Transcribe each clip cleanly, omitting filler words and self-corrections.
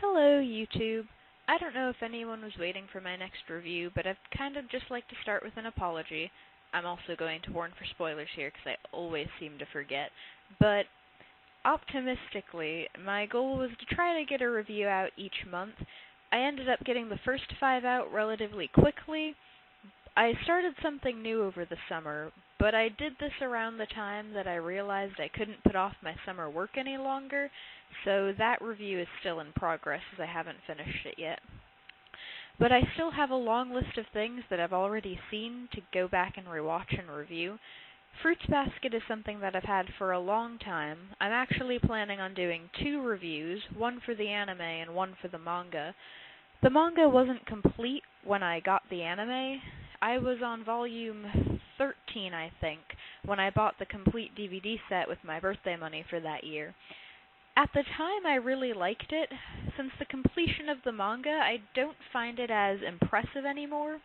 Hello, YouTube. I don't know if anyone was waiting for my next review, but I'd kind of just like to start with an apology. I'm also going to warn for spoilers here because I always seem to forget. But optimistically, my goal was to try to get a review out each month. I ended up getting the first 5 out relatively quickly. I started something new over the summer, but I did this around the time that I realized I couldn't put off my summer work any longer, so that review is still in progress as I haven't finished it yet. But I still have a long list of things that I've already seen to go back and rewatch and review. Fruits Basket is something that I've had for a long time. I'm actually planning on doing 2 reviews, one for the anime and one for the manga. The manga wasn't complete when I got the anime. I was on volume 13, I think, when I bought the complete DVD set with my birthday money for that year. At the time, I really liked it. Since the completion of the manga, I don't find it as impressive anymore.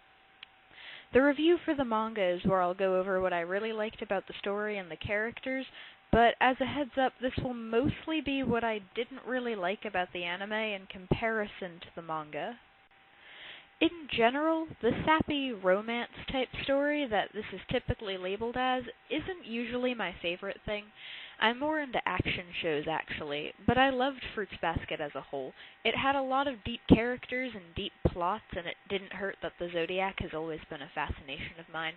The review for the manga is where I'll go over what I really liked about the story and the characters, but as a heads up, this will mostly be what I didn't really like about the anime in comparison to the manga. In general, the sappy romance-type story that this is typically labeled as isn't usually my favorite thing. I'm more into action shows, actually, but I loved Fruits Basket as a whole. It had a lot of deep characters and deep plots, and it didn't hurt that the Zodiac has always been a fascination of mine.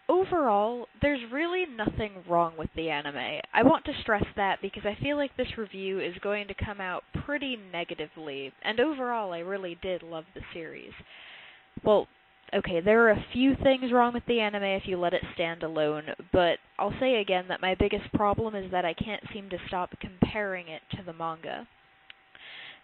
Overall, there's really nothing wrong with the anime. I want to stress that because I feel like this review is going to come out pretty negatively, and overall I really did love the series. Well, okay, there are a few things wrong with the anime if you let it stand alone, but I'll say again that my biggest problem is that I can't seem to stop comparing it to the manga.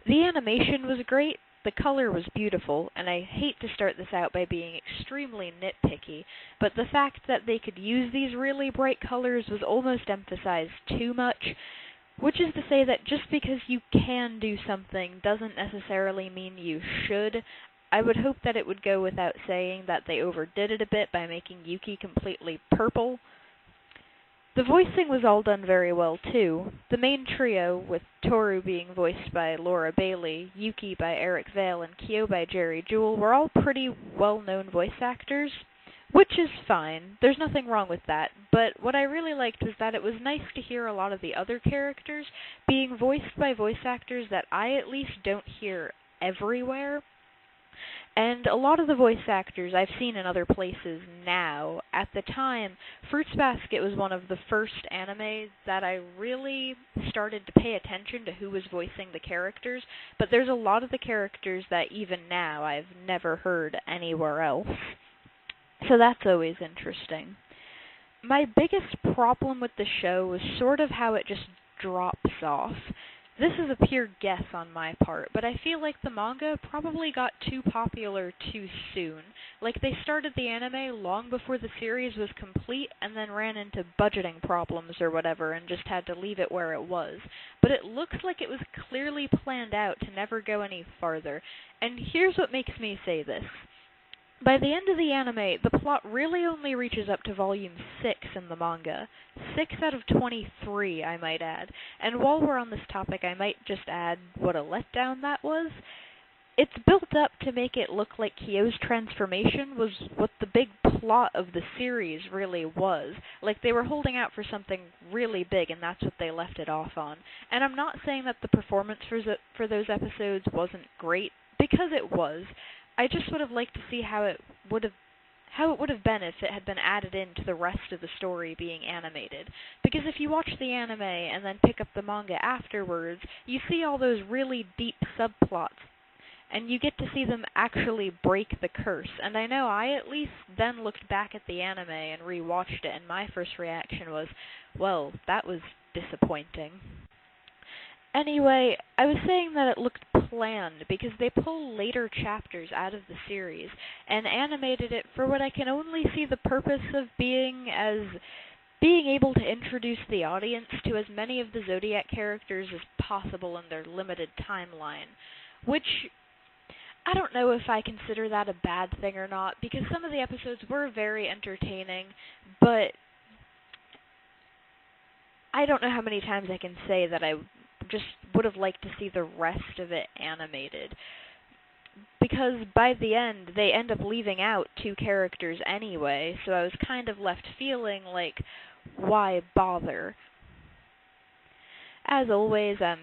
The animation was great. The color was beautiful, and I hate to start this out by being extremely nitpicky, but the fact that they could use these really bright colors was almost emphasized too much, which is to say that just because you can do something doesn't necessarily mean you should. I would hope that it would go without saying that they overdid it a bit by making Yuki completely purple. The voicing was all done very well, too. The main trio, with Toru being voiced by Laura Bailey, Yuki by Eric Vale, and Kyo by Jerry Jewell, were all pretty well-known voice actors, which is fine. There's nothing wrong with that, but what I really liked was that it was nice to hear a lot of the other characters being voiced by voice actors that I at least don't hear everywhere. And a lot of the voice actors I've seen in other places now. At the time, Fruits Basket was one of the first animes that I really started to pay attention to who was voicing the characters, but there's a lot of the characters that even now I've never heard anywhere else. So that's always interesting. My biggest problem with the show was sort of how it just drops off. This is a pure guess on my part, but I feel like the manga probably got too popular too soon. Like they started the anime long before the series was complete and then ran into budgeting problems or whatever and just had to leave it where it was. But it looks like it was clearly planned out to never go any farther. And here's what makes me say this. By the end of the anime, the plot really only reaches up to volume 6 in the manga. 6 out of 23, I might add. And while we're on this topic, I might just add what a letdown that was. It's built up to make it look like Kyo's transformation was what the big plot of the series really was. Like they were holding out for something really big, and that's what they left it off on. And I'm not saying that the performance for those episodes wasn't great, because it was. I just would have liked to see how it would have been if it had been added into the rest of the story being animated. Because if you watch the anime and then pick up the manga afterwards, you see all those really deep subplots, and you get to see them actually break the curse. And I know I at least then looked back at the anime and rewatched it, and my first reaction was, well, that was disappointing. Anyway, I was saying that it looked planned because they pull later chapters out of the series and animated it for what I can only see the purpose of being able to introduce the audience to as many of the Zodiac characters as possible in their limited timeline, which I don't know if I consider that a bad thing or not, because some of the episodes were very entertaining, but I don't know how many times I can say that I just would have liked to see the rest of it animated. Because by the end, they end up leaving out two characters anyway, so I was kind of left feeling like, why bother? As always, I'm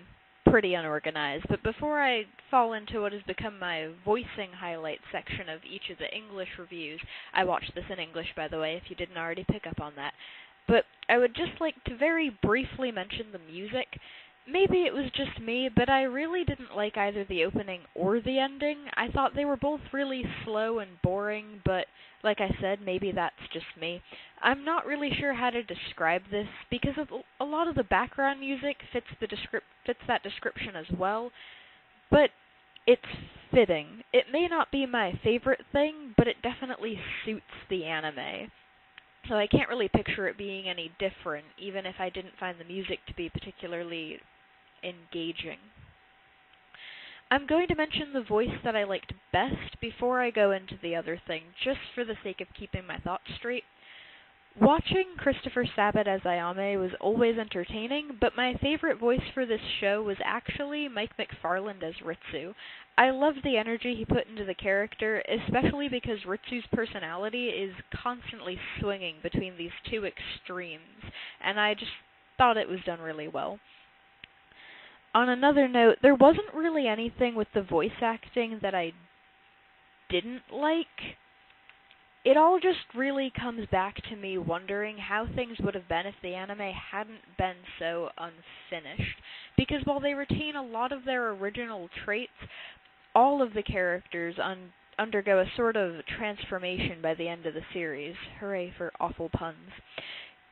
pretty unorganized, but before I fall into what has become my voicing highlight section of each of the English reviews, I watched this in English, by the way, if you didn't already pick up on that, but I would just like to very briefly mention the music. Maybe it was just me, but I really didn't like either the opening or the ending. I thought they were both really slow and boring, but like I said, maybe that's just me. I'm not really sure how to describe this, because a lot of the background music fits that description as well, but it's fitting. It may not be my favorite thing, but it definitely suits the anime. So I can't really picture it being any different, even if I didn't find the music to be particularly engaging. I'm going to mention the voice that I liked best before I go into the other thing, just for the sake of keeping my thoughts straight. Watching Christopher Sabat as Ayame was always entertaining, but my favorite voice for this show was actually Mike McFarland as Ritsu. I loved the energy he put into the character, especially because Ritsu's personality is constantly swinging between these two extremes, and I just thought it was done really well. On another note, there wasn't really anything with the voice acting that I didn't like. It all just really comes back to me wondering how things would have been if the anime hadn't been so unfinished. Because while they retain a lot of their original traits, all of the characters undergo a sort of transformation by the end of the series. Hooray for awful puns.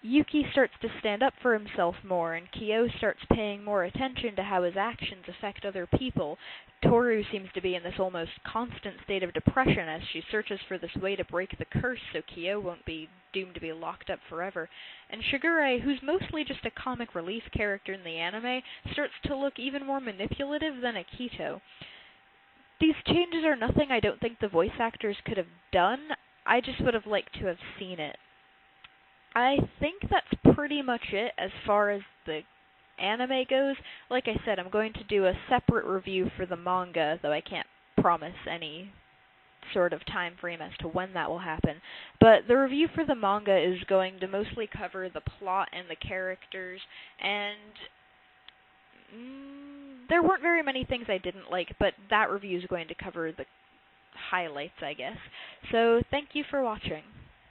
Yuki starts to stand up for himself more, and Kyo starts paying more attention to how his actions affect other people. Toru seems to be in this almost constant state of depression as she searches for this way to break the curse so Kyo won't be doomed to be locked up forever. And Shigure, who's mostly just a comic relief character in the anime, starts to look even more manipulative than Akito. These changes are nothing I don't think the voice actors could have done. I just would have liked to have seen it. I think that's pretty much it as far as the anime goes. Like I said, I'm going to do a separate review for the manga, though I can't promise any sort of time frame as to when that will happen. But the review for the manga is going to mostly cover the plot and the characters, and there weren't very many things I didn't like, but that review is going to cover the highlights, I guess. So thank you for watching.